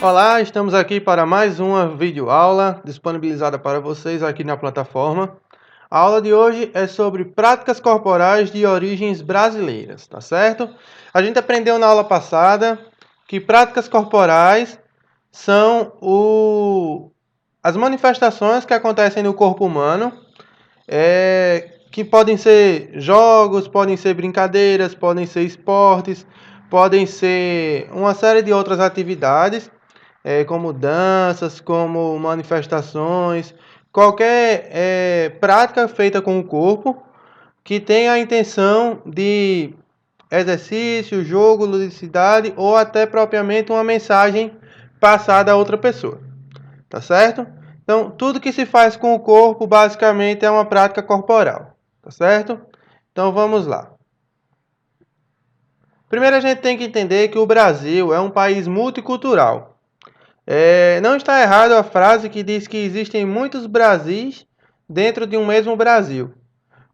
Olá, estamos aqui para mais uma videoaula disponibilizada para vocês aqui na plataforma. A aula de hoje é sobre práticas corporais de origens brasileiras, tá certo? A gente aprendeu na aula passada que práticas corporais são as manifestações que acontecem no corpo humano, que podem ser jogos, podem ser brincadeiras, podem ser esportes, podem ser uma série de outras atividades como danças, como manifestações, qualquer prática feita com o corpo que tenha a intenção de exercício, jogo, ludicidade ou até propriamente uma mensagem passada a outra pessoa, tá certo? Então, tudo que se faz com o corpo basicamente é uma prática corporal, tá certo? Então, vamos lá. Primeiro, a gente tem que entender que o Brasil é um país multicultural. Não está errado a frase que diz que existem muitos Brasis dentro de um mesmo Brasil.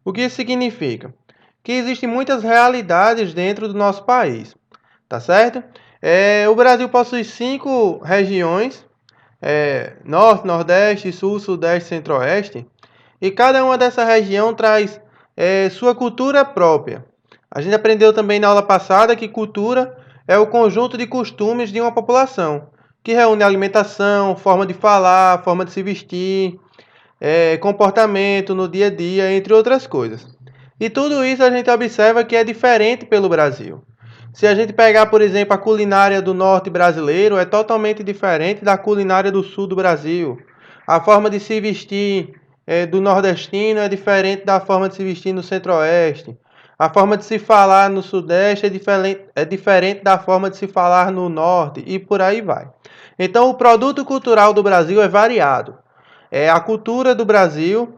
O que isso significa? Que existem muitas realidades dentro do nosso país, tá certo? O Brasil possui 5 regiões: Norte, Nordeste, Sul, Sudeste, Centro-Oeste, e cada uma dessa região traz sua cultura própria. A gente aprendeu também na aula passada que cultura é o conjunto de costumes de uma população, que reúne alimentação, forma de falar, forma de se vestir, comportamento no dia a dia, entre outras coisas. E tudo isso a gente observa que é diferente pelo Brasil. Se a gente pegar, por exemplo, a culinária do norte brasileiro, é totalmente diferente da culinária do sul do Brasil. A forma de se vestir do nordestino é diferente da forma de se vestir no centro-oeste. A forma de se falar no sudeste é diferente da forma de se falar no norte, e por aí vai. Então, o produto cultural do Brasil é variado. A cultura do Brasil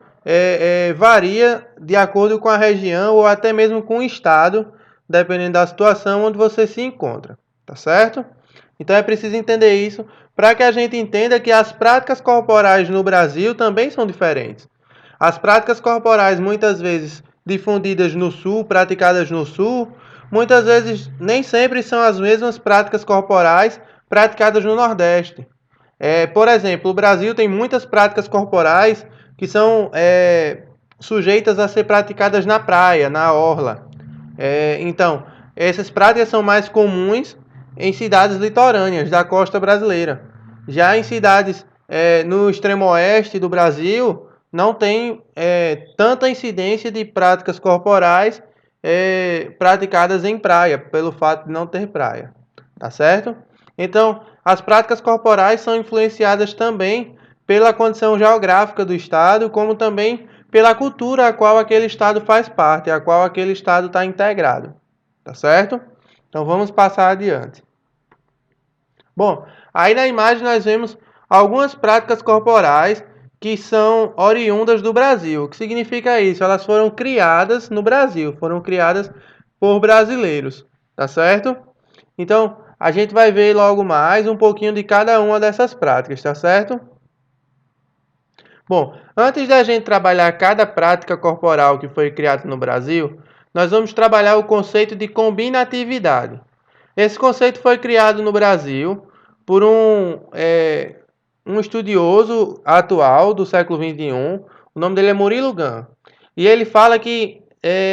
varia de acordo com a região ou até mesmo com o estado, dependendo da situação onde você se encontra, tá certo? Então é preciso entender isso para que a gente entenda que as práticas corporais no Brasil também são diferentes. As práticas corporais, muitas vezes difundidas no Sul, praticadas no Sul, muitas vezes nem sempre são as mesmas práticas corporais praticadas no Nordeste. Por exemplo, o Brasil tem muitas práticas corporais que são sujeitas a ser praticadas na praia, na orla. Então, essas práticas são mais comuns em cidades litorâneas da costa brasileira. Já em cidades no extremo oeste do Brasil, não tem tanta incidência de práticas corporais praticadas em praia, pelo fato de não ter praia. Tá certo? Então, as práticas corporais são influenciadas também pela condição geográfica do estado, como também pela cultura a qual aquele estado faz parte, a qual aquele estado está integrado. Tá certo? Então vamos passar adiante. Bom, aí na imagem nós vemos algumas práticas corporais que são oriundas do Brasil. O que significa isso? Elas foram criadas no Brasil, foram criadas por brasileiros, tá certo? Então, a gente vai ver logo mais um pouquinho de cada uma dessas práticas, tá certo? Bom, antes da gente trabalhar cada prática corporal que foi criada no Brasil, nós vamos trabalhar o conceito de combinatividade. Esse conceito foi criado no Brasil por um estudioso atual do século XXI, o nome dele é Murilo Gun. E ele fala que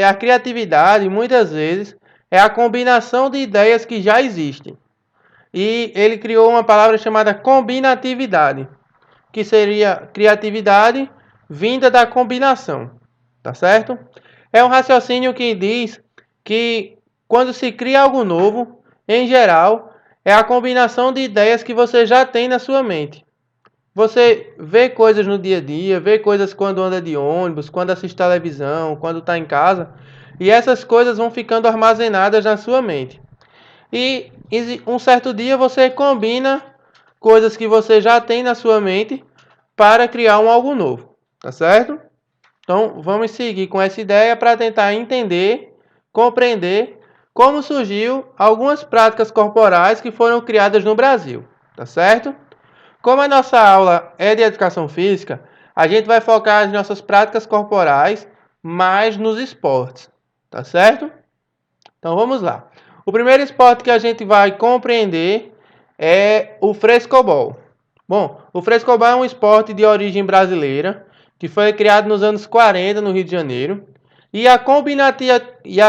a criatividade, muitas vezes, é a combinação de ideias que já existem. E ele criou uma palavra chamada combinatividade, que seria criatividade vinda da combinação, tá certo? É um raciocínio que diz que quando se cria algo novo, em geral, é a combinação de ideias que você já tem na sua mente. Você vê coisas no dia a dia, vê coisas quando anda de ônibus, quando assiste televisão, quando está em casa, e essas coisas vão ficando armazenadas na sua mente. E um certo dia você combina coisas que você já tem na sua mente para criar algo novo, tá certo? Então vamos seguir com essa ideia para tentar entender, compreender como surgiu algumas práticas corporais que foram criadas no Brasil, tá certo? Como a nossa aula é de educação física, a gente vai focar as nossas práticas corporais mais nos esportes, tá certo? Então vamos lá. O primeiro esporte que a gente vai compreender é o frescobol. Bom, o frescobol é um esporte de origem brasileira que foi criado nos anos 40 no Rio de Janeiro. E a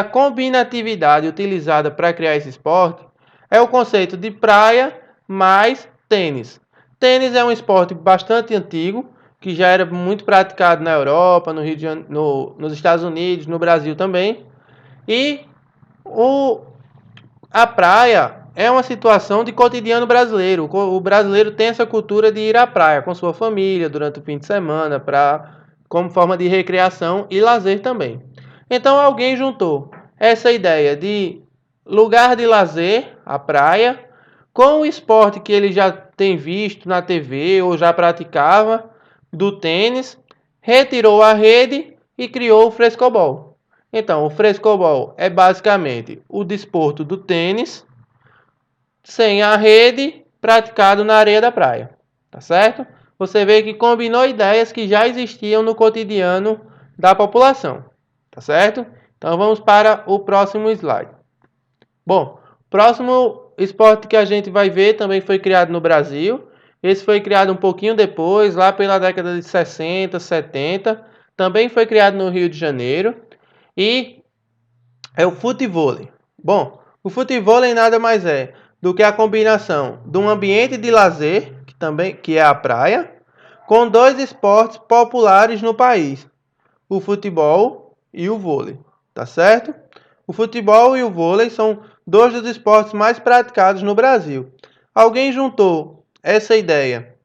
combinatividade utilizada para criar esse esporte é o conceito de praia mais tênis. Tênis é um esporte bastante antigo, que já era muito praticado na Europa, no Rio de Janeiro, nos Estados Unidos, no Brasil também. E o, a praia é uma situação de cotidiano brasileiro. O brasileiro tem essa cultura de ir à praia com sua família durante o fim de semana, como forma de recreação e lazer também. Então alguém juntou essa ideia de lugar de lazer, a praia, com o esporte que ele já tem visto na TV ou já praticava, do tênis, retirou a rede e criou o frescobol. Então, o frescobol é basicamente o desporto do tênis sem a rede, praticado na areia da praia. Tá certo? Você vê que combinou ideias que já existiam no cotidiano da população. Tá certo? Então vamos para o próximo slide. Bom, próximo esporte que a gente vai ver também foi criado no Brasil. Esse foi criado um pouquinho depois, lá pela década de 60, 70. Também foi criado no Rio de Janeiro. E é o futevôlei. Bom, o futevôlei nada mais é do que a combinação de um ambiente de lazer, que é a praia, com dois esportes populares no país, o futebol e o vôlei, tá certo? O futebol e o vôlei são dois dos esportes mais praticados no Brasil. Alguém juntou essa ideia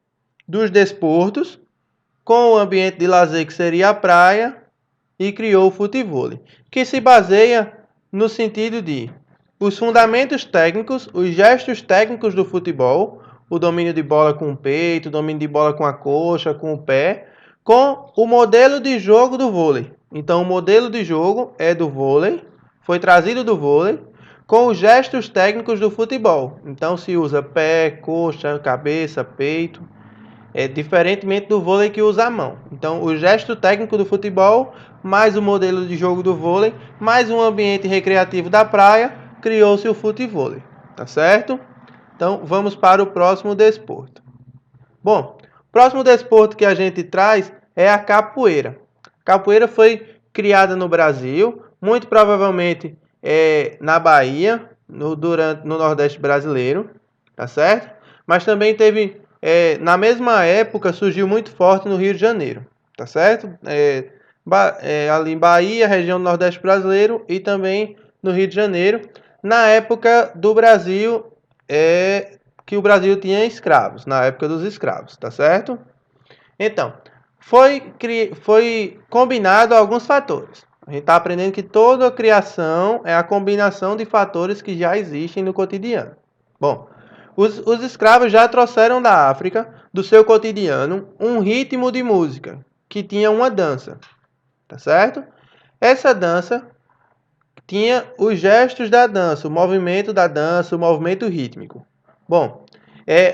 dos desportos com o ambiente de lazer que seria a praia e criou o futevôlei, que se baseia no sentido de os fundamentos técnicos, os gestos técnicos do futebol, o domínio de bola com o peito, o domínio de bola com a coxa, com o pé, com o modelo de jogo do vôlei. Então, o modelo de jogo é do vôlei, foi trazido do vôlei, com os gestos técnicos do futebol. Então, se usa pé, coxa, cabeça, peito. Diferentemente do vôlei que usa a mão. Então, o gesto técnico do futebol, mais o modelo de jogo do vôlei, mais um ambiente recreativo da praia, criou-se o futevôlei. Tá certo? Então, vamos para o próximo desporto. Bom, o próximo desporto que a gente traz é a capoeira. A capoeira foi criada no Brasil, muito provavelmente na Bahia, no Nordeste brasileiro, tá certo? Mas também teve, na mesma época, surgiu muito forte no Rio de Janeiro, tá certo? Ali em Bahia, região do Nordeste brasileiro, e também no Rio de Janeiro, na época do Brasil, que o Brasil tinha escravos, na época dos escravos, tá certo? Então, foi combinado alguns fatores. A gente está aprendendo que toda a criação é a combinação de fatores que já existem no cotidiano. Bom, os escravos já trouxeram da África, do seu cotidiano, um ritmo de música, que tinha uma dança, tá certo? Essa dança tinha os gestos da dança, o movimento da dança, o movimento rítmico. Bom,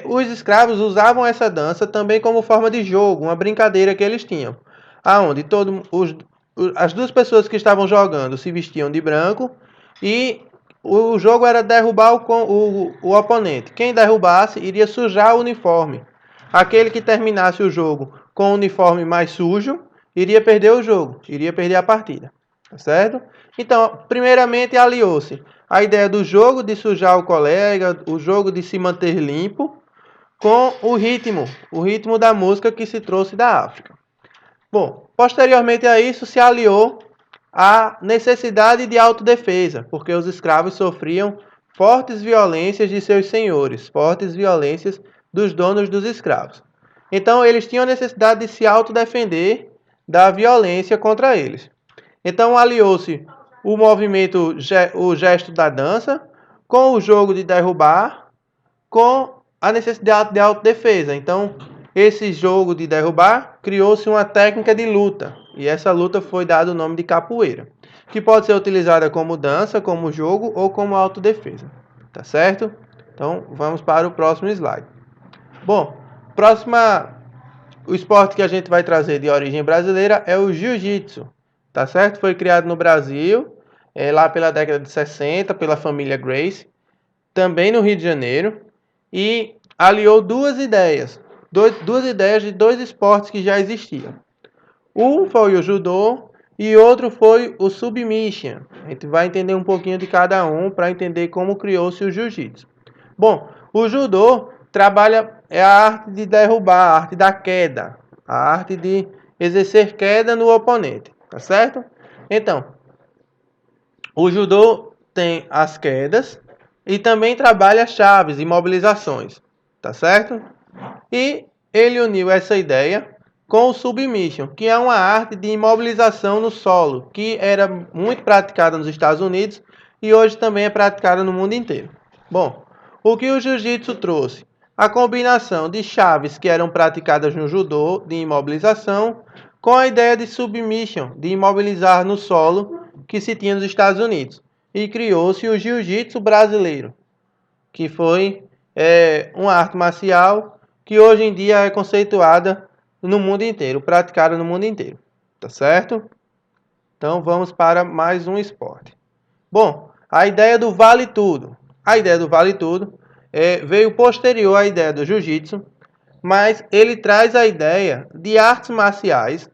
os escravos usavam essa dança também como forma de jogo, uma brincadeira que eles tinham, aonde as duas pessoas que estavam jogando se vestiam de branco e o jogo era derrubar o oponente. Quem derrubasse iria sujar o uniforme. Aquele que terminasse o jogo com o uniforme mais sujo iria perder o jogo, iria perder a partida. Tá certo? Então, primeiramente aliou-se a ideia do jogo de sujar o colega, o jogo de se manter limpo, com o ritmo da música que se trouxe da África. Bom, posteriormente a isso se aliou a necessidade de autodefesa, porque os escravos sofriam fortes violências de seus senhores, fortes violências dos donos dos escravos. Então, eles tinham a necessidade de se autodefender da violência contra eles. Então, aliou-se o gesto da dança, com o jogo de derrubar, com a necessidade de autodefesa. Então, esse jogo de derrubar criou-se uma técnica de luta, e essa luta foi dado o nome de capoeira, que pode ser utilizada como dança, como jogo ou como autodefesa. Tá certo? Então, vamos para o próximo slide. Bom, o esporte que a gente vai trazer de origem brasileira é o jiu-jitsu. Tá certo? Foi criado no Brasil, lá pela década de 60, pela família Gracie, também no Rio de Janeiro. e aliou duas ideias de dois esportes que já existiam. Um foi o judô e outro foi o submission. A gente vai entender um pouquinho de cada um para entender como criou-se o jiu-jitsu. Bom, o judô trabalha a arte de derrubar, a arte da queda, a arte de exercer queda no oponente, tá certo? Então, o judô tem as quedas e também trabalha chaves, imobilizações, tá certo? E ele uniu essa ideia com o submission, que é uma arte de imobilização no solo, que era muito praticada nos Estados Unidos e hoje também é praticada no mundo inteiro. Bom, o que o jiu-jitsu trouxe? A combinação de chaves que eram praticadas no judô, de imobilização, com a ideia de submission, de imobilizar no solo, que se tinha nos Estados Unidos. E criou-se o jiu-jitsu brasileiro, que foi uma arte marcial que hoje em dia é conceituada no mundo inteiro, praticada no mundo inteiro, tá certo? Então vamos para mais um esporte. Bom, a ideia do vale tudo. A ideia do vale tudo veio posterior à ideia do jiu-jitsu, mas ele traz a ideia de artes marciais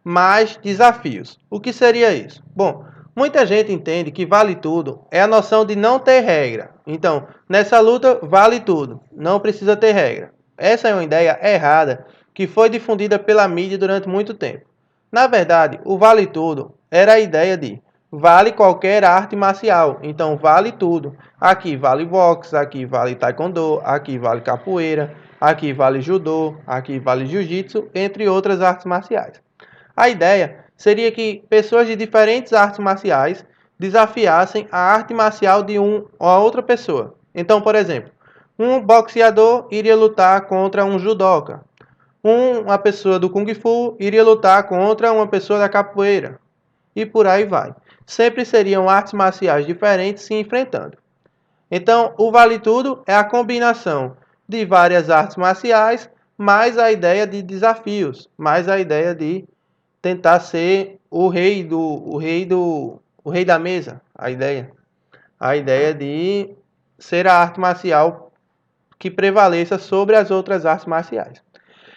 mais desafios. O que seria isso? Bom, muita gente entende que vale tudo é a noção de não ter regra. Então, nessa luta vale tudo, não precisa ter regra. Essa é uma ideia errada que foi difundida pela mídia durante muito tempo. Na verdade, o vale tudo era a ideia de vale qualquer arte marcial, então vale tudo. Aqui vale boxe, aqui vale taekwondo, aqui vale capoeira, aqui vale judô, aqui vale jiu-jitsu, entre outras artes marciais. A ideia seria que pessoas de diferentes artes marciais desafiassem a arte marcial de uma outra pessoa. Então, por exemplo, um boxeador iria lutar contra um judoca. Uma pessoa do Kung Fu iria lutar contra uma pessoa da capoeira. E por aí vai. Sempre seriam artes marciais diferentes se enfrentando. Então, o vale tudo é a combinação de várias artes marciais, mais a ideia de desafios, mais a ideia de tentar ser o rei da mesa, a ideia de ser a arte marcial que prevaleça sobre as outras artes marciais.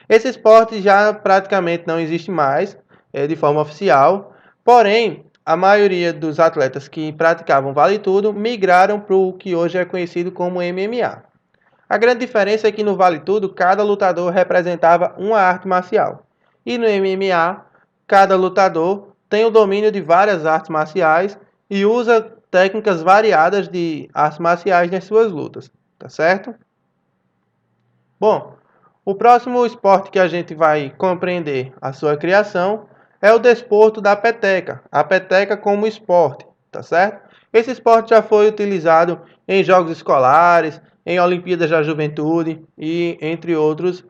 Esse esporte já praticamente não existe mais de forma oficial, porém a maioria dos atletas que praticavam vale tudo migraram para o que hoje é conhecido como MMA. A grande diferença é que no vale tudo cada lutador representava uma arte marcial e no MMA cada lutador tem o domínio de várias artes marciais e usa técnicas variadas de artes marciais nas suas lutas, tá certo? Bom, o próximo esporte que a gente vai compreender a sua criação é o desporto da peteca, a peteca como esporte, tá certo? Esse esporte já foi utilizado em jogos escolares, em Olimpíadas da Juventude e entre outros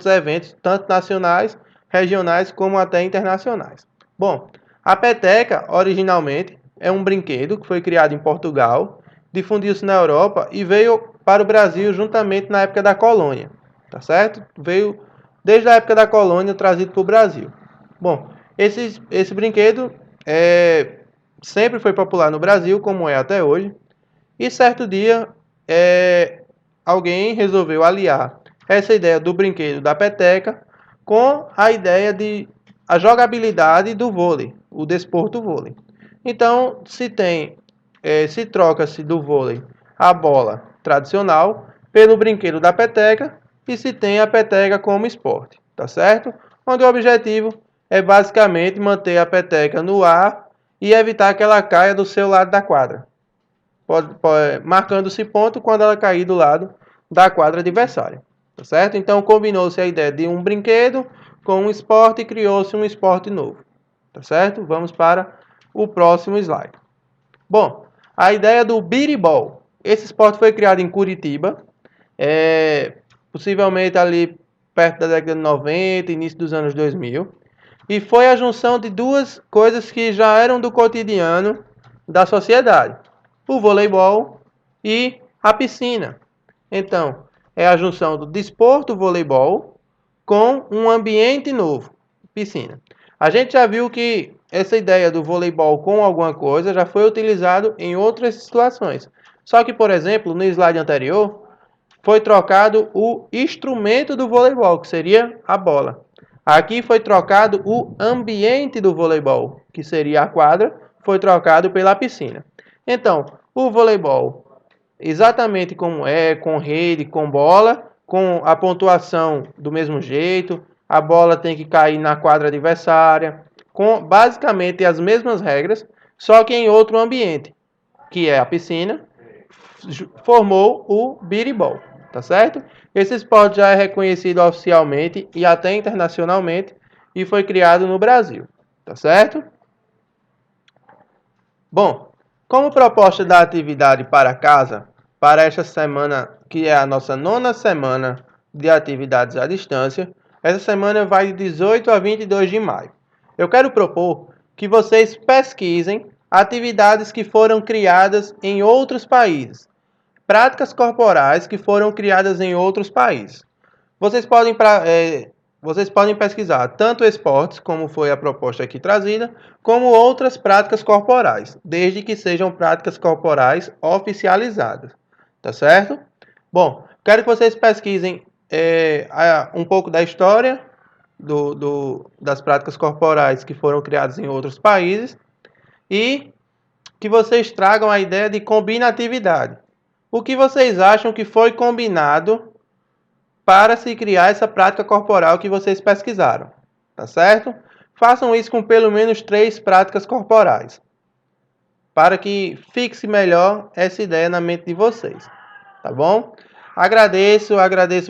eventos, tanto nacionais, regionais como até internacionais. Bom, a peteca originalmente é um brinquedo que foi criado em Portugal, difundiu-se na Europa e veio para o Brasil juntamente na época da colônia, tá certo? Veio desde a época da colônia trazido para o Brasil. Bom, esse brinquedo sempre foi popular no Brasil, como é até hoje, e certo dia alguém resolveu aliar essa ideia do brinquedo da peteca com a ideia de a jogabilidade do vôlei, o desporto vôlei. Então se troca-se do vôlei a bola tradicional pelo brinquedo da peteca e se tem a peteca como esporte, tá certo? Onde o objetivo é basicamente manter a peteca no ar e evitar que ela caia do seu lado da quadra, marcando-se ponto quando ela cair do lado da quadra adversária, tá certo? Então combinou-se a ideia de um brinquedo com um esporte e criou-se um esporte novo, tá certo? Vamos para o próximo slide. Bom, a ideia do biribol. Esse esporte foi criado em Curitiba, possivelmente ali perto da década de 90, início dos anos 2000, e foi a junção de duas coisas que já eram do cotidiano da sociedade: o voleibol e a piscina. Então, é a junção do desporto voleibol com um ambiente novo, piscina. A gente já viu que essa ideia do voleibol com alguma coisa já foi utilizado em outras situações. Só que, por exemplo, no slide anterior, foi trocado o instrumento do voleibol, que seria a bola. Aqui foi trocado o ambiente do voleibol, que seria a quadra, foi trocado pela piscina. Então, o voleibol, exatamente como é, com rede, com bola, com a pontuação do mesmo jeito, a bola tem que cair na quadra adversária, com basicamente as mesmas regras, só que em outro ambiente, que é a piscina, formou o biribol, tá certo? Esse esporte já é reconhecido oficialmente e até internacionalmente e foi criado no Brasil, tá certo? Bom, como proposta da atividade para casa, para esta semana, que é a nossa nona semana de atividades à distância, essa semana vai de 18 a 22 de maio. Eu quero propor que vocês pesquisem atividades que foram criadas em outros países, práticas corporais que foram criadas em outros países. Vocês podem, vocês podem pesquisar tanto esportes, como foi a proposta aqui trazida, como outras práticas corporais, desde que sejam práticas corporais oficializadas. Tá certo? Bom, quero que vocês pesquisem um pouco da história das práticas corporais que foram criadas em outros países e que vocês tragam a ideia de combinatividade. O que vocês acham que foi combinado para se criar essa prática corporal que vocês pesquisaram, tá certo? Façam isso com pelo menos 3 práticas corporais, para que fixe melhor essa ideia na mente de vocês, tá bom? Agradeço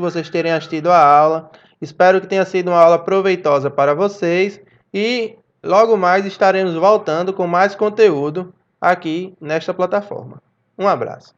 vocês terem assistido a aula, espero que tenha sido uma aula proveitosa para vocês e logo mais estaremos voltando com mais conteúdo aqui nesta plataforma. Um abraço.